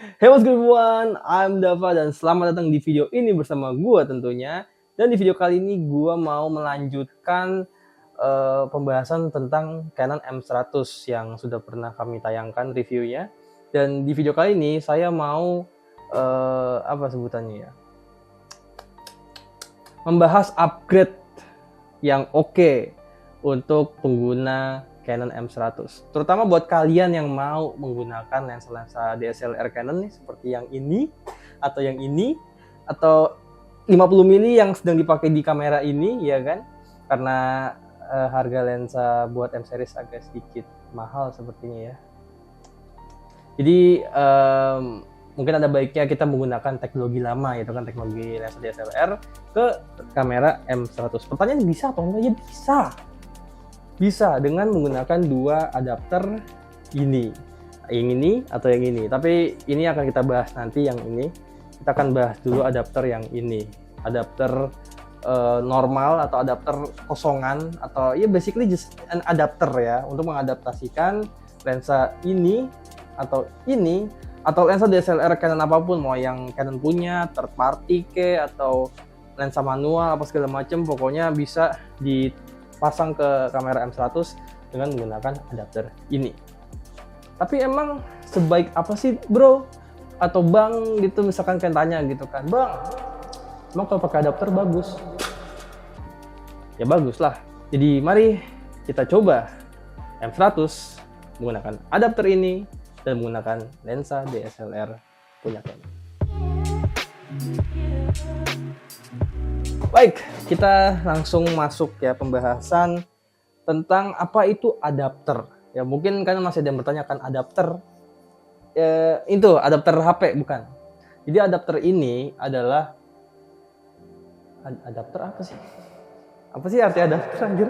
Hey, what's good everyone? I'm Dava dan selamat datang di video ini bersama gua tentunya. Dan di video kali ini gua mau melanjutkan pembahasan tentang Canon M100 yang sudah pernah kami tayangkan reviewnya. Dan di video kali ini saya mau apa sebutannya ya? Membahas upgrade yang oke untuk pengguna Canon M100. Terutama buat kalian yang mau menggunakan lensa-lensa DSLR Canon nih, seperti yang ini, atau 50 mili yang sedang dipakai di kamera ini, ya kan? Karena harga lensa buat M series agak sedikit mahal sepertinya ya. Jadi mungkin ada baiknya kita menggunakan teknologi lama, yaitu kan teknologi lensa DSLR ke kamera M100. Pertanyaan bisa atau enggak? Ya bisa. Bisa dengan menggunakan dua adapter ini, yang ini atau yang ini. Tapi ini akan kita bahas nanti yang ini. Kita akan bahas dulu adapter yang ini, adapter normal atau adapter kosongan, atau ya basically just an adapter ya, untuk mengadaptasikan lensa ini atau lensa DSLR Canon apapun, mau yang Canon punya, third party ke, atau lensa manual apa segala macam, pokoknya bisa dipasang ke kamera M100 dengan menggunakan adapter ini. Tapi emang sebaik apa sih bro atau bang gitu, misalkan kalian tanya gitu kan, bang emang kalau pakai adapter bagus? Ya bagus lah. Jadi mari kita coba M100 menggunakan adapter ini dan menggunakan lensa DSLR punya Canon. Baik, kita langsung masuk ya pembahasan tentang apa itu adapter. Ya mungkin kalian masih ada yang bertanyakan adapter itu adapter HP bukan. Jadi adapter ini adalah adapter apa sih? Apa sih arti adapter anjir?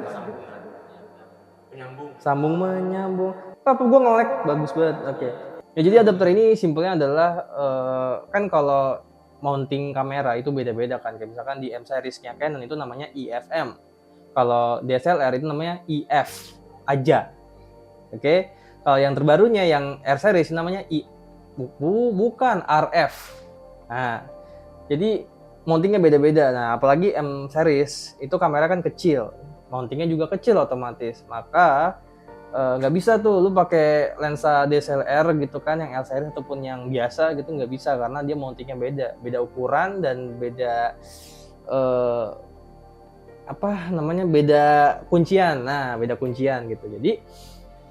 Sambung menyambung. Apa gua nge-lag bagus banget. Oke. Ya jadi adapter ini simpelnya adalah kan kalau mounting kamera itu beda-beda kan. Kayak misalkan di M series-nya Canon itu namanya IFM. Kalau DSLR itu namanya IF aja. Oke. Kalau yang terbarunya yang R series namanya bukan RF. Nah, jadi mountingnya beda-beda. Nah, apalagi M series itu kamera kan kecil, mountingnya juga kecil otomatis. Maka nggak bisa tuh lu pakai lensa DSLR gitu kan, yang L series ataupun yang biasa gitu, nggak bisa karena dia mountingnya beda ukuran dan beda beda kuncian. Nah, beda kuncian gitu. Jadi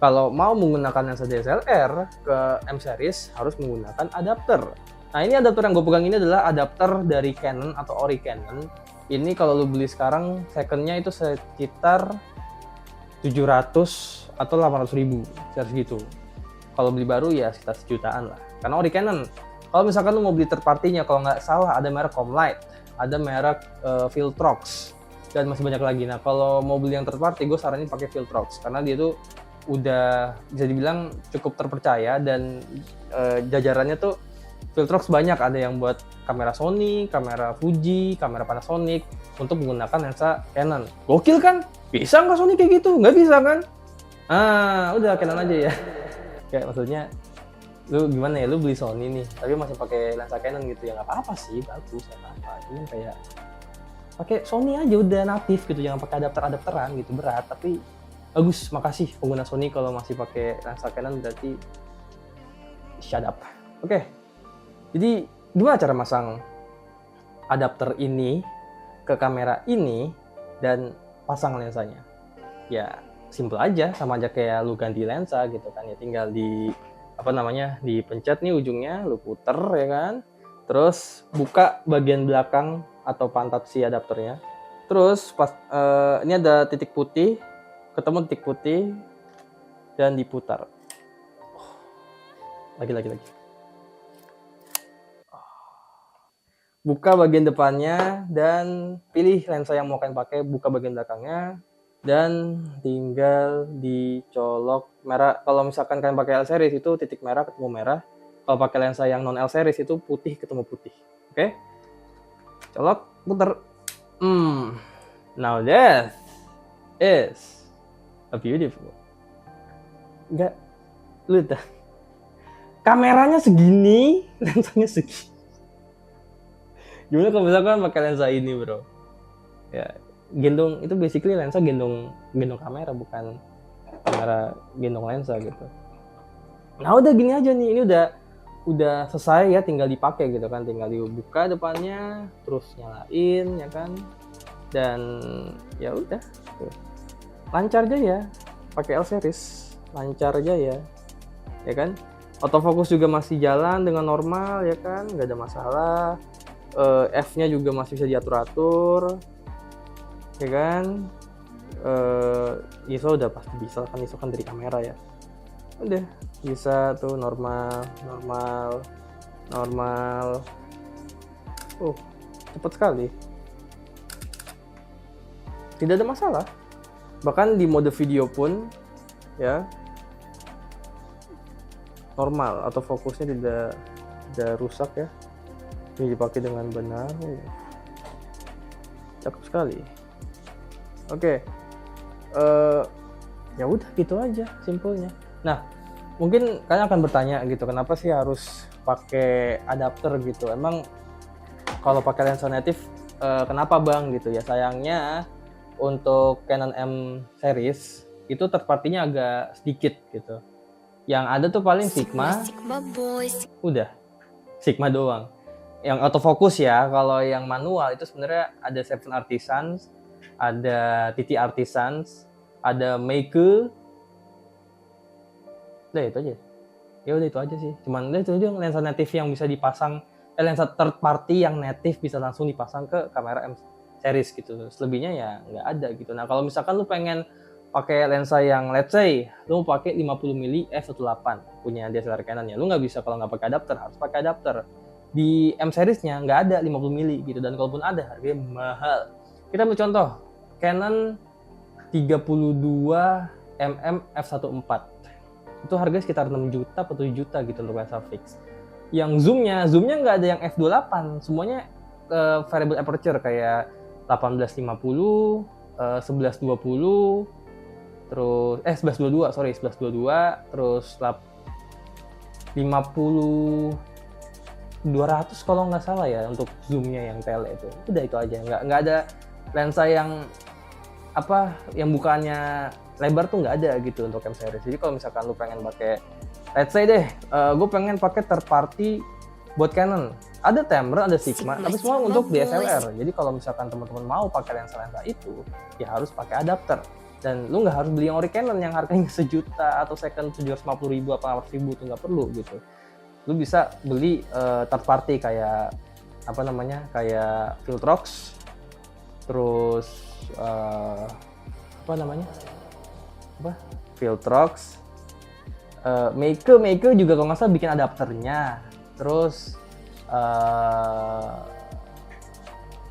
kalau mau menggunakan lensa DSLR ke M series harus menggunakan adapter. Nah, ini adapter yang gue pegang ini adalah adapter dari Canon atau ori Canon. Ini kalau lu beli sekarang secondnya itu sekitar 700 atau 800 ribu, segitu. Kalau beli baru ya sekitar sejutaan lah. Karena ori Canon. Kalau misalkan lu mau beli third party-nya, kalau nggak salah ada merek Comlight, ada merek Viltrox, dan masih banyak lagi. Nah, kalau mau beli yang third party, gue saranin pakai Viltrox karena dia tuh udah bisa dibilang cukup terpercaya dan jajarannya tuh Viltrox banyak, ada yang buat kamera Sony, kamera Fuji, kamera Panasonic untuk menggunakan lensa Canon. Gokil kan? Bisa nggak Sony kayak gitu? Nggak bisa kan? Udah Canon aja ya. Kayak maksudnya lu gimana ya, lu beli Sony nih tapi masih pakai lensa Canon gitu ya, nggak apa-apa sih, bagus, nggak apa-apa. Cuman kayak pakai Sony aja udah natif gitu, jangan pakai adapteran gitu, berat tapi bagus. Makasih pengguna Sony kalau masih pakai lensa Canon, berarti shut up. Oke. Jadi gimana cara masang adapter ini ke kamera ini dan pasang lensanya? Ya simple aja, sama aja kayak lu ganti lensa gitu kan ya, tinggal dipencet nih ujungnya, lu puter ya kan. Terus buka bagian belakang atau pantat si adapternya. Terus pas ini ada titik putih, ketemu titik putih dan diputar. Lagi. Buka bagian depannya dan pilih lensa yang mau kalian pakai, buka bagian belakangnya dan tinggal dicolok merah. Kalau misalkan kalian pakai L series itu titik merah ketemu merah. Kalau pakai lensa yang non L series itu putih ketemu putih. Oke? Colok, putar. Now that is a beautiful. Enggak, lu dah. kameranya segini, lensanya segini. Gimana kalau misalkan pakai lensa ini, bro? Ya, gendong itu basically lensa gendong kamera, bukan kamera gendong lensa gitu. Nah udah gini aja nih, ini udah selesai ya, tinggal dipakai gitu kan, tinggal dibuka depannya, terus nyalain ya kan, dan ya udah, lancar aja ya, pakai L series, lancar aja ya kan. Autofocus juga masih jalan dengan normal ya kan, nggak ada masalah. F-nya juga masih bisa diatur-atur ya kan. ISO udah pasti bisa kan, ISO kan dari kamera ya, udah bisa tuh normal. Cepet sekali, tidak ada masalah. Bahkan di mode video pun ya normal, autofocusnya tidak rusak ya. Ini dipakai dengan benar, cakep sekali. Oke. Ya udah gitu aja simpelnya. Nah, mungkin kalian akan bertanya gitu, kenapa sih harus pakai adapter gitu? Emang kalau pakai lensa native kenapa bang gitu ya? Sayangnya untuk Canon M series itu third party-nya agak sedikit gitu. Yang ada tuh paling Sigma udah Sigma doang. Yang autofocus ya. Kalau yang manual itu sebenarnya ada Seven Artisans, ada TT Artisans, ada Meike. Udah itu aja. Ya udah itu aja sih. Cuman itu aja lensa native yang bisa dipasang, lensa third party yang native bisa langsung dipasang ke kamera M series gitu. Selebihnya ya nggak ada gitu. Nah kalau misalkan lu pengen pakai lensa yang let's say lu mau pakai 50mm f1.8 punya DSLR Canon ya, lu nggak bisa kalau nggak pakai adapter, harus pakai adapter. Di M seriesnya nggak ada 50mm gitu, dan kalaupun ada harganya mahal. Kita ambil contoh Canon 32mm f1.4, itu harga sekitar 6 juta atau 7 juta gitu untuk lensa fix. Yang zoomnya nggak ada yang f2.8, semuanya variable aperture kayak 1850, 1120, terus 1122 terus 50 200 kalau nggak salah ya untuk zoomnya yang tele itu. Udah itu aja, nggak ada lensa yang yang bukannya lebar tuh nggak ada gitu untuk M series. Jadi kalau misalkan lu pengen pakai, let's say deh, gue pengen pakai third party buat Canon, ada Tamron, ada Sigma, tapi semua untuk DSLR. Jadi kalau misalkan teman-teman mau pakai lensa-lensa itu, ya harus pakai adapter. Dan lu nggak harus beli yang ori Canon yang harganya sejuta atau second 750.000 apa 800.000, itu nggak perlu gitu. Lu bisa beli third party kayak kayak Viltrox, terus Viltrox, Meike juga kalau nggak salah bikin adapternya, terus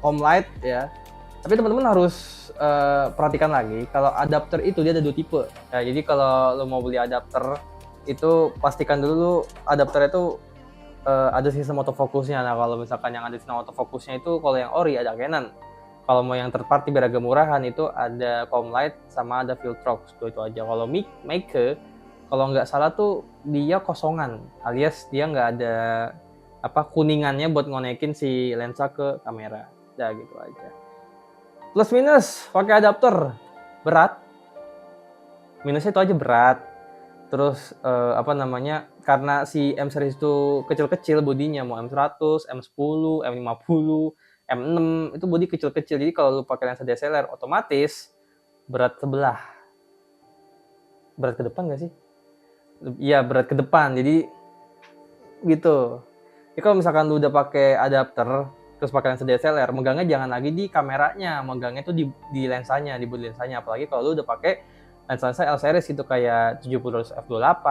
Omlight ya. Tapi teman-teman harus perhatikan lagi kalau adapter itu dia ada 2 tipe ya. Jadi kalau lo mau beli adapter itu pastikan dulu adapternya itu ada sistem autofocusnya. Nah kalau misalkan yang ada sistem autofocusnya itu, kalau yang ori ada Canon, kalau mau yang third party biar agak murahan itu ada Comlight sama ada Viltrox, itu aja. Kalau Meike kalau nggak salah tuh dia kosongan, alias dia nggak ada kuningannya buat ngonekin si lensa ke kamera. Udah gitu aja. Plus minus pakai adapter berat, minusnya itu aja berat. Terus karena si M series itu kecil-kecil bodinya, mau M100, M10, M50, M6 itu bodi kecil-kecil. Jadi kalau lu pakai lensa DSLR otomatis berat sebelah. Berat ke depan nggak sih? Iya, berat ke depan. Jadi gitu. Jadi kalau misalkan lu udah pakai adapter terus pakai lensa DSLR, megangnya jangan lagi di kameranya, megangnya tuh di lensanya, di bodi lensanya. Apalagi kalau lu udah pakai lensa L series itu kayak 70 f2.8,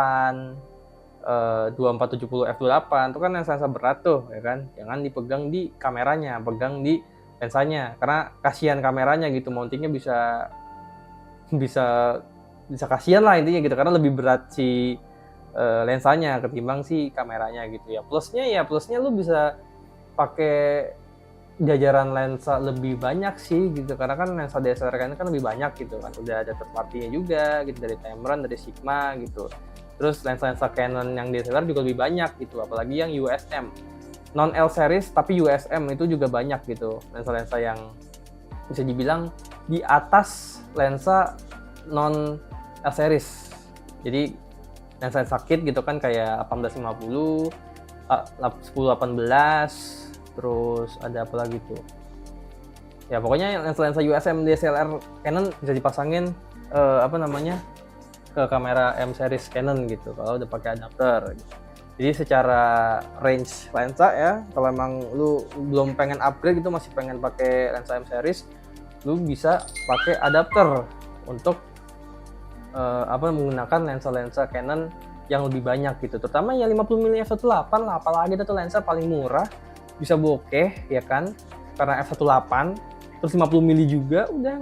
2470 f2.8, itu kan lensa berat tuh ya kan. Jangan dipegang di kameranya, pegang di lensanya, karena kasihan kameranya gitu, mountingnya bisa kasihan lah intinya gitu, karena lebih berat si lensanya ketimbang si kameranya gitu ya. Plusnya lu bisa pakai jajaran lensa lebih banyak sih gitu, karena kan lensa DSLR kan lebih banyak gitu kan, udah ada third party-nya juga gitu, dari Tamron, dari Sigma gitu. Terus lensa-lensa Canon yang DSLR juga lebih banyak gitu, apalagi yang USM. Non L series tapi USM itu juga banyak gitu. Lensa-lensa yang bisa dibilang di atas lensa non L series. Jadi lensa sakit gitu kan kayak 1850, 1018, terus ada apa lagi tuh? Ya pokoknya lensa-lensa USM DSLR Canon bisa dipasangin ke kamera M series Canon gitu kalau udah pakai adapter gitu. Jadi secara range lensa ya, kalau emang lu belum pengen upgrade gitu, masih pengen pakai lensa M series, lu bisa pakai adapter untuk menggunakan lensa-lensa Canon yang lebih banyak gitu. Terutama yang 50mm f1.8 lah, apalagi itu lensa paling murah, bisa bokeh ya kan, karena f1.8. Terus 50mm juga udah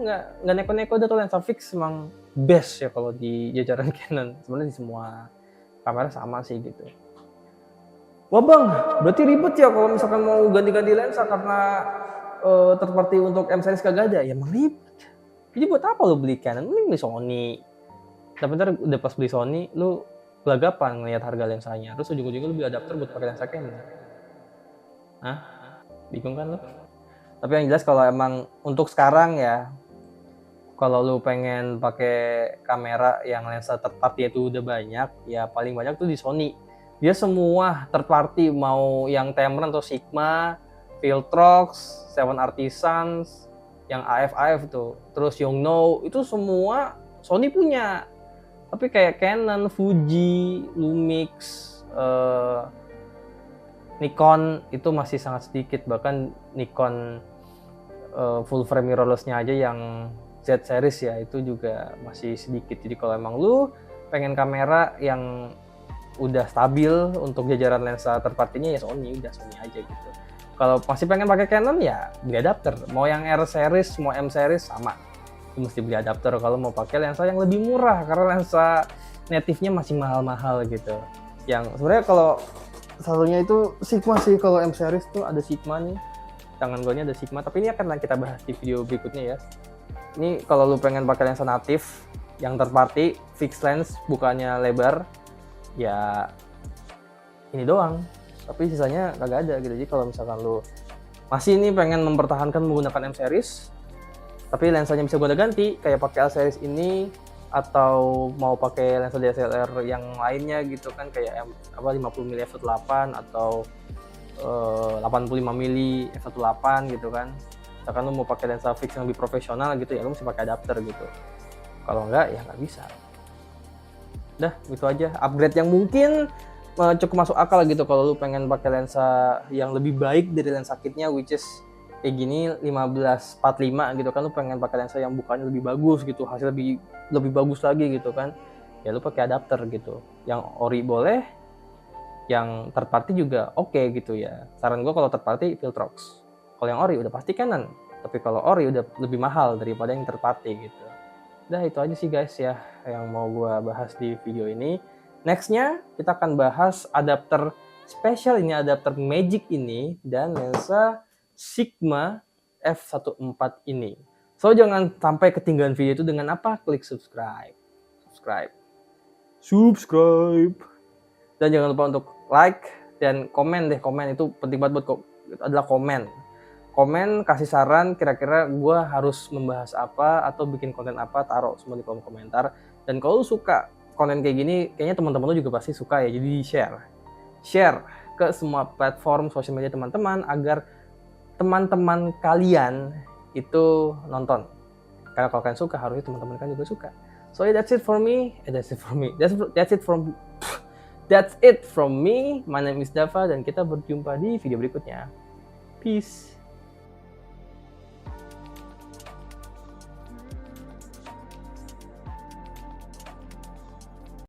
nggak neko-neko, udah tuh lensa fix emang best ya kalau di jajaran Canon. Sebenarnya di semua kamera sama sih gitu. Wah bang, berarti ribet ya kalau misalkan mau ganti-ganti lensa karena third party untuk M series kagak ada. Ya emang ribet. Jadi buat apa lo beli Canon? Mending beli Sony. Tapi ntar udah pas beli Sony, lu gelagapan ngeliat harga lensanya. Terus ujung-ujungnya lu beli adapter buat pakai lensa Canon. Hah? Bingung kan lo? Tapi yang jelas kalau emang untuk sekarang ya, kalau lu pengen pakai kamera yang lensa third party itu udah banyak, ya paling banyak tuh di Sony. Dia semua third party, mau yang Tamron atau Sigma, Viltrox, Seven Artisans, yang AF tuh, terus Yongnuo, itu semua Sony punya. Tapi kayak Canon, Fuji, Lumix, Nikon itu masih sangat sedikit. Bahkan Nikon full frame mirrorless-nya aja yang Z series ya itu juga masih sedikit. Jadi kalau emang lu pengen kamera yang udah stabil untuk jajaran lensa third party-nya ya Sony, udah Sony aja gitu. Kalau masih pengen pakai Canon ya beli adapter. Mau yang R series, mau M series sama. Lu mesti beli adapter kalau mau pakai lensa yang lebih murah karena lensa native-nya masih mahal-mahal gitu. Yang sebenarnya kalau satunya itu Sigma sih, kalau M series tuh ada Sigma nih. Tangan gue ada Sigma, tapi ini akan kita bahas di video berikutnya ya. Ini kalau lu pengen pakai lensa natif yang third party, fixed lens, bukannya lebar, ya ini doang. Tapi sisanya kagak ada gitu. Jadi kalau misalkan lu masih ini pengen mempertahankan menggunakan M series, tapi lensanya bisa gue ganti, kayak pakai L series ini, atau mau pakai lensa DSLR yang lainnya gitu kan, kayak 50mm f1.8 atau 85mm f1.8 gitu kan. Misalkan lu mau pakai lensa fix yang lebih profesional gitu ya lu mesti pakai adapter gitu. Kalau enggak ya nggak bisa. Udah gitu aja upgrade yang mungkin cukup masuk akal gitu kalau lu pengen pakai lensa yang lebih baik dari lensa kitnya, which is kayak gini 15-45 gitu kan. Lu pengen pakai lensa yang bukannya lebih bagus gitu, hasil lebih bagus lagi gitu kan, ya lu pakai adapter gitu. Yang ori boleh, yang third party juga oke gitu ya. Saran gue kalau third party Viltrox. Kalau yang ori udah pasti Canon. Tapi kalau ori udah lebih mahal daripada yang third party gitu. Udah itu aja sih guys ya yang mau gue bahas di video ini. Nextnya kita akan bahas adapter spesial ini, adapter Magic ini, dan lensa Sigma f1.4 ini. So jangan sampai ketinggalan video itu dengan apa? Klik subscribe. Dan jangan lupa untuk like dan komen deh. Komen itu penting banget buat adalah komen. Komen, kasih saran kira-kira gue harus membahas apa atau bikin konten apa, taruh semua di kolom komentar. Dan kalau lu suka konten kayak gini, kayaknya teman-teman lu juga pasti suka ya. Jadi share ke semua platform sosial media teman-teman agar teman-teman kalian itu nonton. Karena kalau kalian suka, harusnya teman-teman kalian juga suka. So that's it from me. That's it from me. My name is Dava dan kita berjumpa di video berikutnya. Peace.